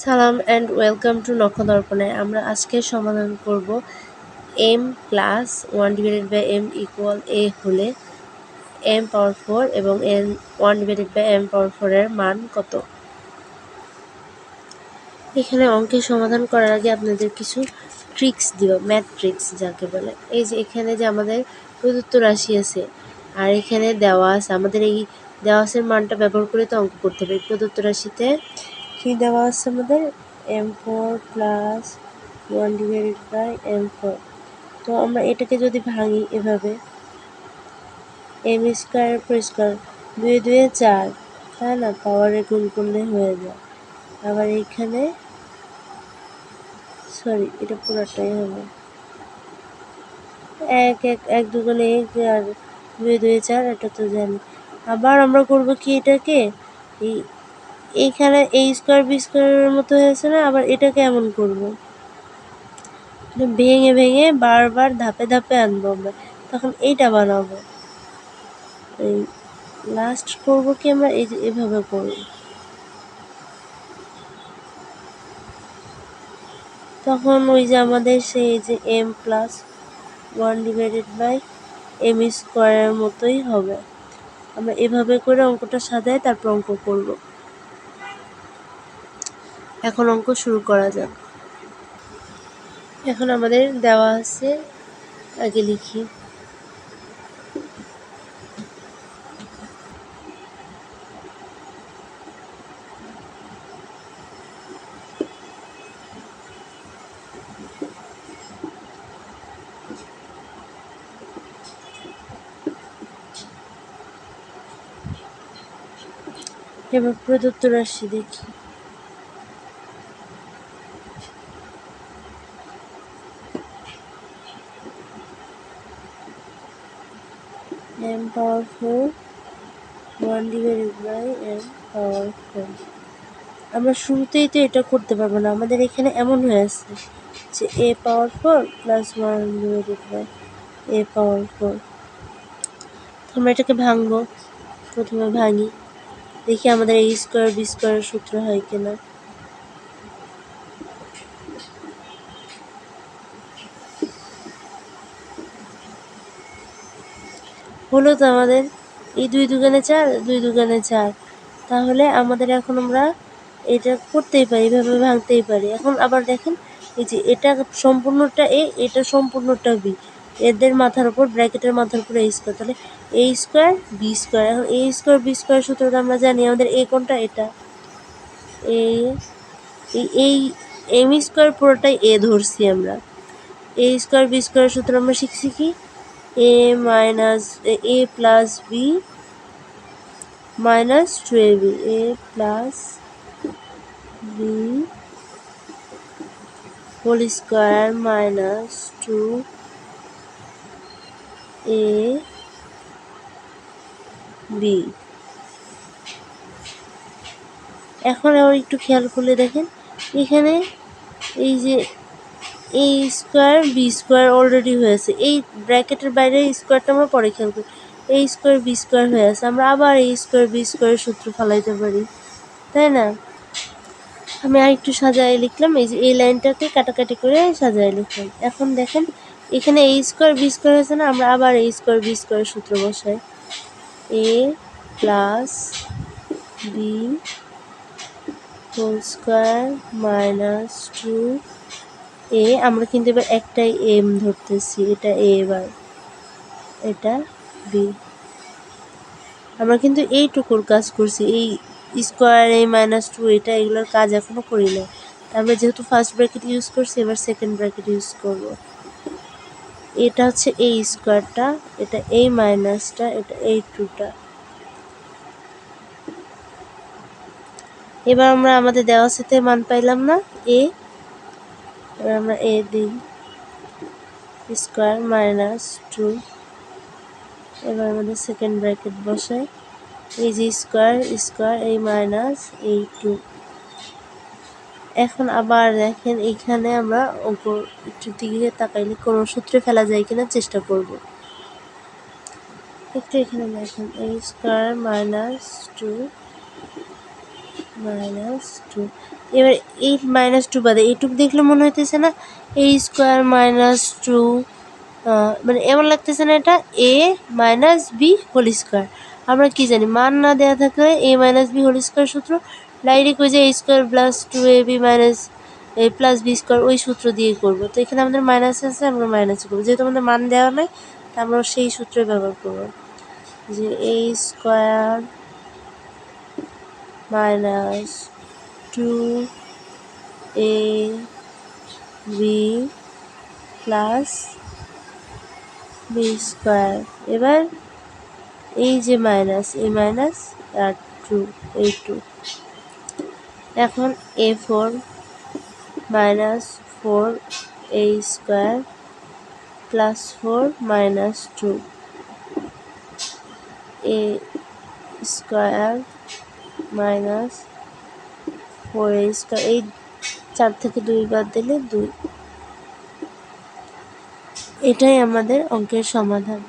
সালাম and welcome to নক্ষদর্পণে। আমরা আজকে সমাধান করব m plus 1/m equal a হলে m পাওয়ার 4 এবং n 1/m পাওয়ার 4 এর মান কত। এখানে অঙ্কের সমাধান করার আগে আপনাদের কিছু ট্রিক্স দিব, ম্যাথ ট্রিক্স যাকে বলে। এই যে এখানে যে আমাদের প্রদত্ত রাশি আছে আর এখানে দেওয়া আছে, আমাদের এই দেওয়া আছে মানটা ব্যবহার করে তো অঙ্ক করতে হবে। প্রদত্ত রাশিতে কি দেওয়া আছে আমাদের m4 প্লাস 1/m4। তো আমরা এটাকে যদি ভাঙি এভাবে m স্কোয়ার পর স্কোয়ার 2 2 4, তাই না, পাওয়ারে গুণ করলে হয়ে যায়। আবার এইখানে এটা পুরোটাই হবে 1 1 1 দুগুণে 1 আর 2 2 4, এটা তো জানি। আবার আমরা করব কি, এটাকে এইখানে a স্কোয়ার b স্কোয়ারের মতো হয়েছে না, আবার এটাকে এমন করব, ভেঙে ভেঙে বারবার ধাপে ধাপে আনবো আমরা, তখন এইটা বানাবো। এই লাস্ট করব কি আমরা এই যে এভাবে করব, তখন ওই যে আমাদের সেই যে m প্লাস 1/m স্কোয়ারের মতোই হবে। আমরা এভাবে করে অঙ্কটা সাজাই তারপর অঙ্ক করব। এখন অঙ্ক শুরু করা যাক। এখন আমাদের দেওয়া আছে, আগে লিখি। এবার প্রদত্ত রাশি দেখি। m পাওয়ার 4 1/m পাওয়ার 4। আমরা শুরুতেই তো এটা করতে পারবো না, আমাদের এখানে এমন হয়ে আছে যে a পাওয়ার 4 প্লাস 1/a পাওয়ার 4। আমরা এটাকে ভাঙবো, প্রথমে ভাঙি, দেখি আমাদের a স্কোয়ার b স্কোয়ারের সূত্র হয় কিনা। হলো তো আমাদের, এই 2 দুগুণে 4 2 দুগুণে 4, তাহলে আমাদের এখন আমরা এটা করতেই পারি, এভাবে ভাঙতেই পারি। এখন আবার দেখেন, এই যে এটা সম্পূর্ণটা a, এটা সম্পূর্ণটা b, এদের মাথার উপর, ব্র্যাকেটের মাথার উপর a স্কোয়ার, তাহলে a স্কোয়ার b স্কোয়ার। এখন a স্কোয়ার b স্কোয়ার সূত্রটা আমরা জানি, আমাদের a কোনটা, এটা এই m স্কোয়ার পুরোটাই a ধরছি আমরা। a স্কোয়ার b স্কোয়ার সূত্র আমরা শিখছি কি, a plus b minus 2ab, a plus b whole square minus 2ab। এখন আবার একটু খেয়াল করলে দেখেন, এখানে এই যে a square b square already হয়েছে, এই ব্র্যাকেটের বাইরে স্কোয়ারটা আমরা পরে খেয়াল করি, a স্কোয়ার b স্কোয়ার হয়ে আছে, আমরা আবার a স্কোয়ার b স্কোয়ারের সূত্র ফলাইতে পারি, তাই না। আমি আর একটু সাজায় লিখলাম, এই যে এই লাইনটাকে কাটাকাটি করে সাজায় লিখলাম। এখন দেখেন এখানে a স্কোয়ার b স্কোয়ার হয়েছে না, আমরা আবার a স্কোয়ার b স্কোয়ারের সূত্র বসাই, a plus b whole square minus 2a। আমরা কিন্তু এবার একটাই m ধরতেছি, এটা a, এবার এটা b। আমরা কিন্তু এইটুকুর কাজ করছি, এই স্কোয়ার, এই মাইনাস 2, এটা এগুলোর কাজ এখনো করি না। আমরা যেহেতু ফার্স্ট ব্র্যাকেট ইউজ করছি, এবার সেকেন্ড ব্র্যাকেট ইউজ করব। এটা হচ্ছে এই স্কোয়ারটা, এটা এই মাইনাসটা, এটা এই 2টা। এবার আমরা আমাদের দেওয়া সাথে মান পাইলাম না, a, এবার আমরা a দিই, স্কোয়ার মাইনাস 2। এবার আমাদের সেকেন্ড ব্র্যাকেট বসাই, এই যে স্কোয়ার স্কোয়ার, এই মাইনাস এই 2। এখন আবার দেখেন এইখানে আমরা অঙ্ক একটু দিকে তাকাইলে কোনো সূত্রে ফেলা যায় কিনা চেষ্টা করব। একটু এখানে দেখেন a স্কোয়ার মাইনাস 2 -2। এবার এই -2 বাদে এইটুক দেখলে মনে হইতেছে না a স্কোয়ার -2, মানে এমন লাগতেছে না এটা a - b হোল স্কোয়ার। আমরা কি জানি মান না দেওয়া থাকলে a - b হোল স্কোয়ার সূত্র ডাইরেক্ট ওই যে a square plus 2ab a plus b square ওই সূত্র দিয়ে করবো। তো এখানে আমাদের মাইনাস আছে, আমরা মাইনাস করবো, যেহেতু আমাদের মান দেওয়া নাই তা আমরা সেই সূত্রে ব্যবহার করবো যে a square -2ab plus b square. এবার এই যে মাইনাস এই মাইনাস আর 2 এই 2, এখন a4 -4a square plus 4 -2 a square -4a square, এই 4 থেকে 2 বাদ দিলে 2। এটাই আমাদের অঙ্কের সমাধান।